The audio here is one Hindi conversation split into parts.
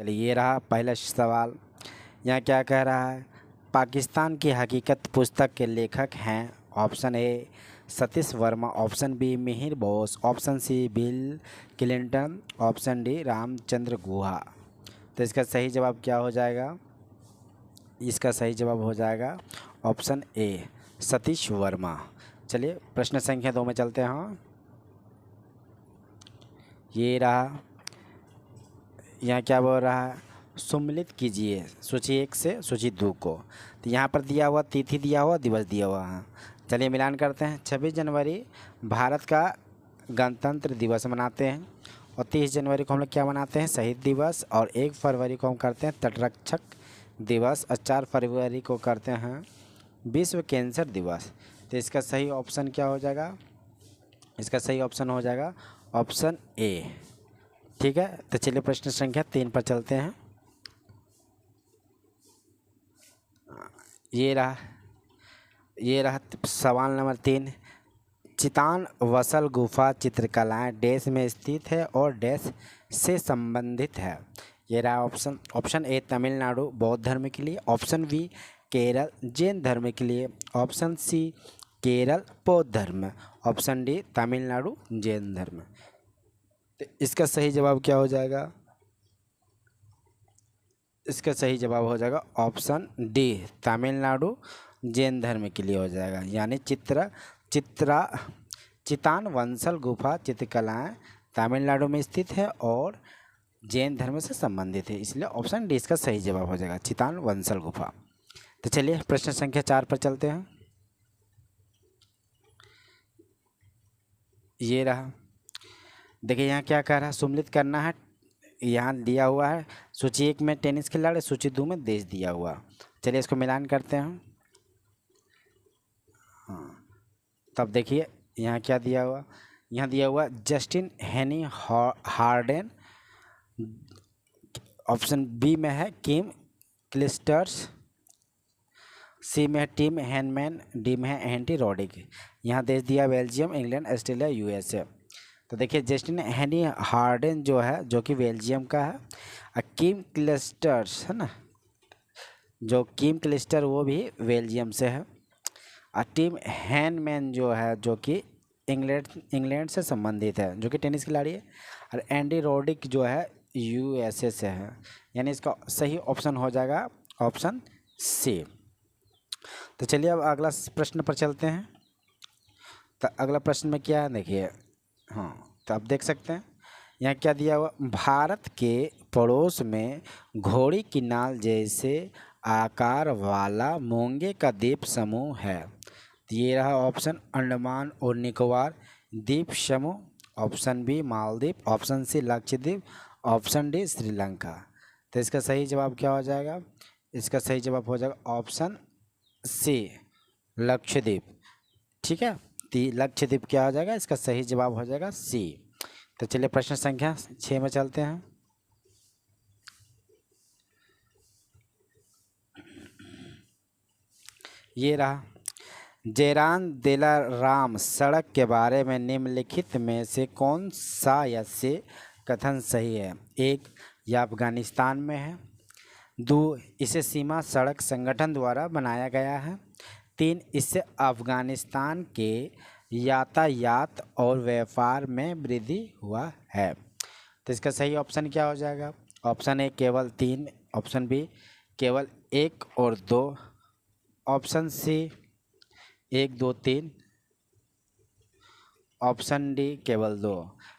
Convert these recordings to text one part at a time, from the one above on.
चलिए ये रहा पहला सवाल। यहाँ क्या कह रहा है, पाकिस्तान की हकीकत पुस्तक के लेखक हैं। Option A Satish Verma, option B Mihir Bose, option C Bill Clinton, option D Ramachandra Guha. तो इसका सही जवाब क्या हो जाएगा? इसका सही जवाब हो जाएगा ऑप्शन ए सतीश वर्मा। चलिए प्रश्न संख्या 2 में चलते हैं। ये रहा, यहाँ क्या बोल रहा है, सम्मिलित कीजिए सूची 1 से सूची 2 को। तो यहाँ पर दिया हुआ तिथि, दिया हुआ दिवस, दिया हुआ है। चलिए मिलान करते हैं। 26 जनवरी भारत का गणतंत्र दिवस मनाते हैं, और 30 जनवरी को हम लोग क्या मनाते हैं, शहीद दिवस, और 1 फरवरी को हम करते हैं तटरक्षक दिवस, और 4 फरवरी को करते हैं विश्व कैंसर दिवस। तो इसका सही ऑप्शन क्या हो जाएगा? इसका सही ऑप्शन हो जाएगा ऑप्शन ए। ठीक है, तो चलिए प्रश्न संख्या 3 पर चलते हैं। ये रहा सवाल नंबर 3। चितान वसल गुफा चित्रकलाएं डैश में स्थित है और डैश से संबंधित है। ये रहा ऑप्शन ए तमिलनाडु बौद्ध धर्म के लिए, ऑप्शन बी केरल जैन धर्म के लिए, ऑप्शन सी केरल बौद्ध धर्म, ऑप्शन डी तमिलनाडु जैन धर्म। तो इसका सही जवाब क्या हो जाएगा? इसका सही जवाब हो जाएगा ऑप्शन डी तमिलनाडु जैन धर्म के लिए हो जाएगा। यानी चितान वंशल गुफा चित्रकलाएं तमिलनाडु में स्थित है और जैन धर्म से संबंधित है, इसलिए ऑप्शन डी इसका सही जवाब हो जाएगा, चितान वंशल गुफा। तो चलिए प्रश्न संख्या 4 पर चलते हैं। ये रहा, देखिए यहाँ क्या कह रहा है, सम्मिलित करना है। यहाँ दिया हुआ है सूची 1 में टेनिस खिलाड़ी, सूची 2 में देश दिया हुआ। चलिए इसको मिलान करते हैं। हाँ, तब देखिए यहाँ क्या दिया हुआ, यहाँ दिया हुआ जस्टिन हेनी हार्डेन, ऑप्शन बी में है किम क्लिस्टर्स, सी में है टिम हैनमैन, डी में है एंटी रॉडिक। यहाँ देश दिया बेल्जियम, इंग्लैंड, ऑस्ट्रेलिया, यूएसए। तो देखिए जस्टिन हेनी हार्डेन जो है, जो कि बेल्जियम का है, और किम क्लिस्टर्स है ना, जो किम क्लिस्टर वो भी बेल्जियम से है, और टिम हैनमैन जो है, जो कि इंग्लैंड से संबंधित है, जो कि टेनिस खिलाड़ी है, और एंडी रॉडिक जो है यूएसए से है। यानी इसका सही ऑप्शन हो जाएगा ऑप्शन सी। तो चलिए अब अगला प्रश्न पर चलते हैं। तो अगला प्रश्न में क्या है देखिए, हाँ तो आप देख सकते हैं यहाँ क्या दिया हुआ, भारत के पड़ोस में घोड़ी की नाल जैसे आकार वाला मोंगे का द्वीप समूह है। तो ये रहा ऑप्शन अंडमान और निकोबार द्वीप समूह, option B Maldives, option C Lakshadweep, option D Sri Lanka. तो इसका सही जवाब क्या हो जाएगा? इसका सही जवाब हो जाएगा ऑप्शन सी लक्षद्वीप। ठीक है, तो लक्षद्वीप क्या हो जाएगा? इसका सही जवाब हो जाएगा सी। तो चलिए प्रश्न संख्या 6 में चलते हैं। ये रहा, जयराम दिलाराम सड़क के बारे में निम्नलिखित में से कौन सा या से कथन सही है? 1 यह अफगानिस्तान में है, 2 इसे सीमा सड़क संगठन द्वारा बनाया गया है, 3 इससे अफगानिस्तान के यातायात और व्यापार में वृद्धि हुआ है। तो इसका सही ऑप्शन क्या हो जाएगा? ऑप्शन ए केवल 3, ऑप्शन बी केवल 1 और 2, ऑप्शन सी 1 2 3, ऑप्शन डी केवल 2।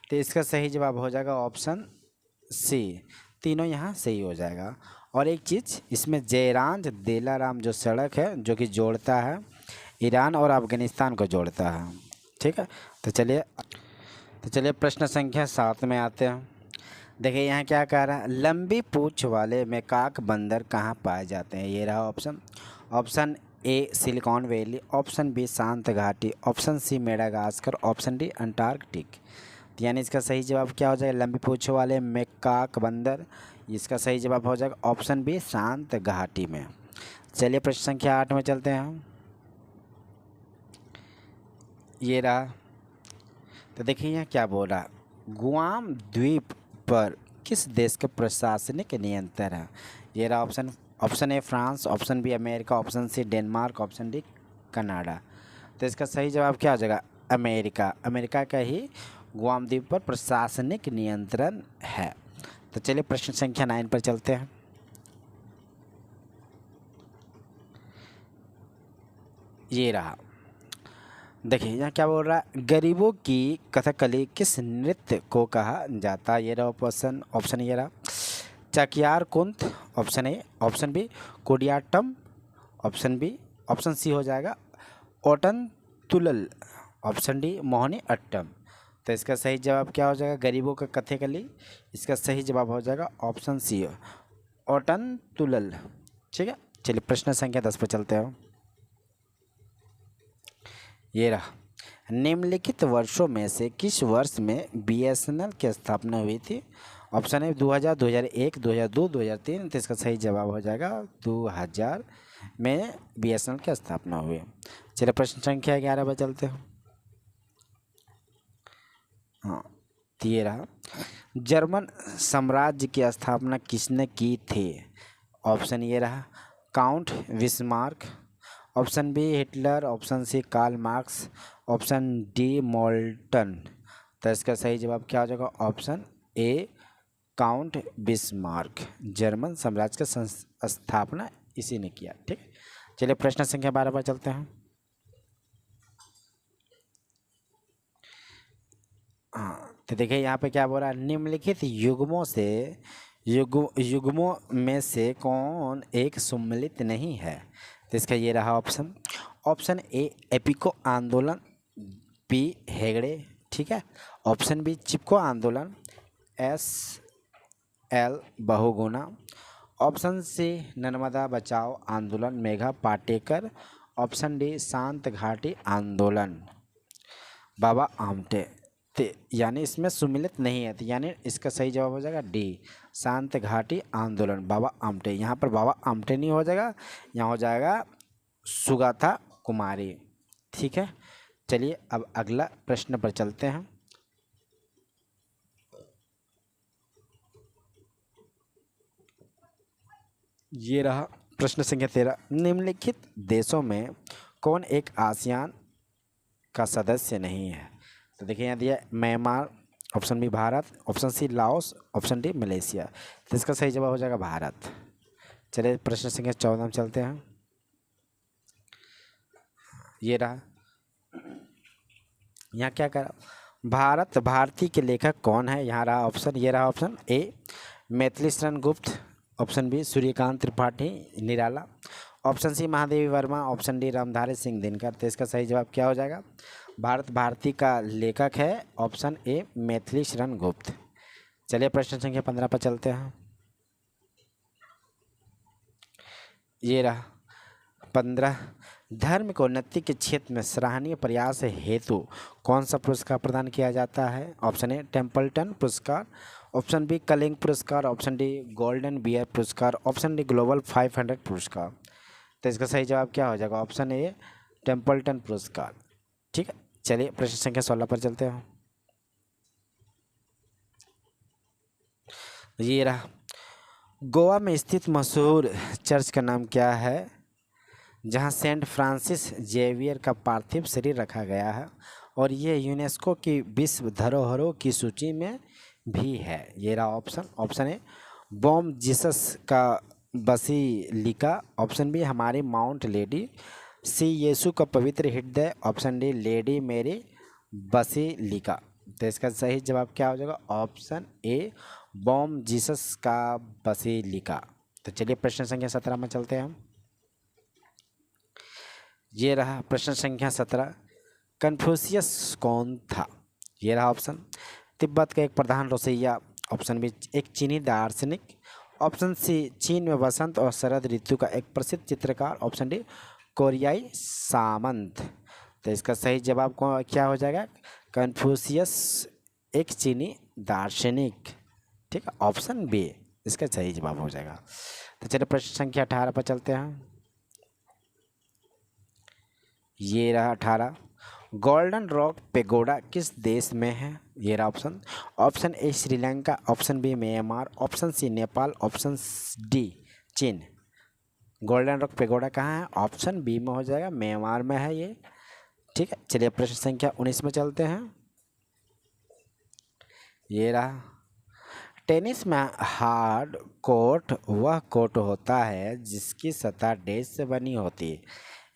तो इसका सही जवाब हो जाएगा ऑप्शन सी, तीनों यहाँ सही हो जाएगा। और एक चीज़ इसमें जयराम दिलाराम जो सड़क है, जो कि जोड़ता है ईरान और अफगानिस्तान को जोड़ता है। ठीक है, तो चलिए प्रश्न संख्या 7 में आते हैं। देखिए यहाँ क्या कह रहा है, लंबी पूंछ वाले मैकाक बंदर कहाँ पाए जाते हैं? ये रहा option A silicon valley, option B शांत घाटी, option C Madagascar, option D Antarctic. यानी इसका सही जवाब क्या हो जाएगा? लंबी पूंछ वाले मैकाक बंदर, इसका सही जवाब हो जाएगा ऑप्शन बी शांत घाटी में। चलिए प्रश्न संख्या 8 में चलते हैं। ये रहा, तो देखिए यहाँ क्या बोल रहा है, गुआम द्वीप पर किस देश के प्रशासनिक नियंत्रण है? ये रहा option. Option A France, option B America, option C Denmark, option D Canada. तो इसका सही जवाब क्या हो जाएगा? अमेरिका। अमेरिका का ही गुआम द्वीप पर प्रशासनिक नियंत्रण है। तो चलिए प्रश्न संख्या 9 पर चलते हैं। ये रहा, देखिए यहाँ क्या बोल रहा है, गरीबों की कथकली किस नृत्य को कहा जाता है? ये रहा ऑप्शन। ऑप्शन ये रहा Chakyar Koothu, option A, option B Koodiyattam, option B, option C हो जाएगा Ottan Thullal, option D Mohiniyattam. तो इसका सही जवाब क्या हो जाएगा? गरीबों का कथकली। इसका सही जवाब हो जाएगा ऑप्शन सी ओटन तुलल। ठीक है, चलिए प्रश्न संख्या 10 पर चलते हैं। ये रहा, निम्नलिखित वर्षों में से किस वर्ष में बीएसएनएल की स्थापना हुई थी? ऑप्शन है 2000, 2001, 2002, 2003। तो इसका सही जवाब हो जाएगा 2000 में बीएसएनएल की स्थापना हुई। चलिए प्रश्न संख्या 11 पर चलते हैं। हाँ, तो ये रहा, जर्मन साम्राज्य की स्थापना किसने की थी? ऑप्शन ये रहा count Bismarck, option B Hitler, option C Karl Marx, option D मोल्टन। तो इसका सही जवाब क्या हो जाएगा? Option A count Bismarck. German साम्राज्य का स्थापना इसी ने किया। ठीक, चलिए प्रश्न संख्या 12 पर चलते हैं। हाँ, तो देखिए यहाँ पे क्या बोल रहा है, निम्नलिखित युग्मों में से कौन एक सम्मिलित नहीं है? तो इसका ये रहा ऑप्शन। ऑप्शन ए एपिको आंदोलन, बी हेगड़े, ठीक है, ऑप्शन बी चिपको आंदोलन, S L Bahuguna, option C Narmada बचाओ आंदोलन मेघा पाटेकर, ऑप्शन डी शांत घाटी आंदोलन बाबा आमटे। तो यानी इसमें सुमिलित नहीं है, तो यानी इसका सही जवाब हो जाएगा डी शांत घाटी आंदोलन बाबा आमटे। यहाँ पर बाबा आमटे नहीं हो जाएगा, यहाँ हो जाएगा सुगाथा कुमारी। ठीक है, चलिए अब अगला प्रश्न पर चलते हैं। ये रहा प्रश्न संख्या 13, निम्नलिखित देशों में कौन एक आसियान का सदस्य नहीं है? तो देखिए यहाँ दिया Myanmar, option B Bharat, option C Laos, option D Malaysia. तो इसका सही जवाब हो जाएगा भारत। चलिए प्रश्न संख्या 14 में चलते हैं। ये रहा, यहाँ क्या करा, भारत भारती के लेखक कौन है? यहाँ रहा ऑप्शन। ये रहा ऑप्शन ए Maithili Sharan Gupt, option B Suryakant Tripathi Nirala, option C Mahadevi Verma, option D Ramdhari Singh Dinkar. तो इसका सही जवाब क्या हो जाएगा? भारत भारती का लेखक है ऑप्शन ए मैथिली शरण गुप्त। चलिए प्रश्न संख्या 15 पर चलते हैं। ये रहा 15, धर्म की उन्नति के क्षेत्र में सराहनीय प्रयास हेतु कौन सा पुरस्कार प्रदान किया जाता है? ऑप्शन ए टेम्पल्टन पुरस्कार, ऑप्शन बी कलिंग पुरस्कार, ऑप्शन डी गोल्डन बियर पुरस्कार, ऑप्शन डी ग्लोबल 500 पुरस्कार। तो इसका सही जवाब क्या हो जाएगा? ऑप्शन ए टेम्पल्टन पुरस्कार। ठीक है, चलिए प्रश्न संख्या 16 पर चलते हैं। ये रहा, गोवा में स्थित मशहूर चर्च का नाम क्या है जहां सेंट फ्रांसिस जेवियर का पार्थिव शरीर रखा गया है और ये यूनेस्को की विश्व धरोहरों की सूची में भी है? ये रहा ऑप्शन। ऑप्शन ए बॉम जीसस का बसीलिका, ऑप्शन बी हमारी माउंट लेडी, सी यीशु का पवित्र हृदय, ऑप्शन डी लेडी मेरी बसीलिका। तो इसका सही जवाब क्या हो जाएगा? ऑप्शन ए बॉम जीसस का बसीलिका। तो चलिए प्रश्न संख्या 17 में चलते हैं हम। ये रहा प्रश्न संख्या 17, कन्फ्यूशियस कौन था? ये रहा ऑप्शन। तिब्बत का एक प्रधान रसोइया, ऑप्शन बी एक चीनी दार्शनिक, ऑप्शन सी चीन में वसंत और शरद ऋतु का एक प्रसिद्ध चित्रकार, ऑप्शन डी कोरियाई सामंत। तो इसका सही जवाब क्या हो जाएगा? कन्फ्यूशियस एक चीनी दार्शनिक। ठीक है, ऑप्शन बी इसका सही जवाब हो जाएगा। तो चलिए प्रश्न संख्या 18 पर चलते हैं। ये रहा 18, गोल्डन रॉक पेगोडा किस देश में है? ये रहा option. Option A Sri Lanka, option B Myanmar, option C Nepal, option D चीन। गोल्डन रॉक पेगोडा कहाँ है? ऑप्शन बी में हो जाएगा, म्यांमार में है ये। ठीक है, चलिए प्रश्न संख्या 19 में चलते हैं। ये रहा, टेनिस में हार्ड कोर्ट वह कोर्ट होता है जिसकी सतह डैश से बनी होती है।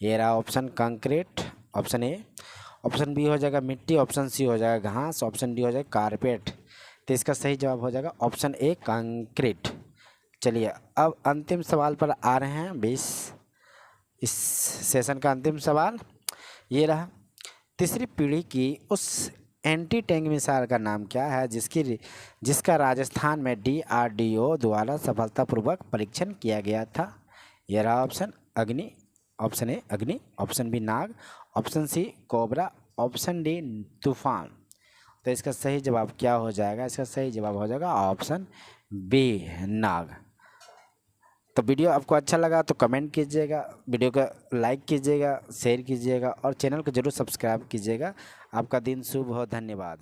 ये रहा option concrete, option A. Option B हो जाएगा मिट्टी, ऑप्शन सी हो जाएगा घास, ऑप्शन डी हो जाएगा कारपेट। तो इसका सही जवाब हो जाएगा ऑप्शन ए कंक्रीट। चलिए अब अंतिम सवाल पर आ रहे हैं, 20 इस सेशन का अंतिम सवाल। ये रहा, तीसरी पीढ़ी की उस एंटी टैंक मिसाइल का नाम क्या है जिसका राजस्थान में DRDO द्वारा सफलतापूर्वक परीक्षण किया गया था? यह रहा ऑप्शन अग्नि, option A Agni, option B Nag, option C cobra, option D Toofan. तो इसका सही जवाब क्या हो जाएगा? इसका सही जवाब हो जाएगा ऑप्शन बी नाग। तो वीडियो आपको अच्छा लगा तो कमेंट कीजिएगा, वीडियो को लाइक कीजिएगा, शेयर कीजिएगा और चैनल को जरूर सब्सक्राइब कीजिएगा। आपका दिन शुभ हो, धन्यवाद।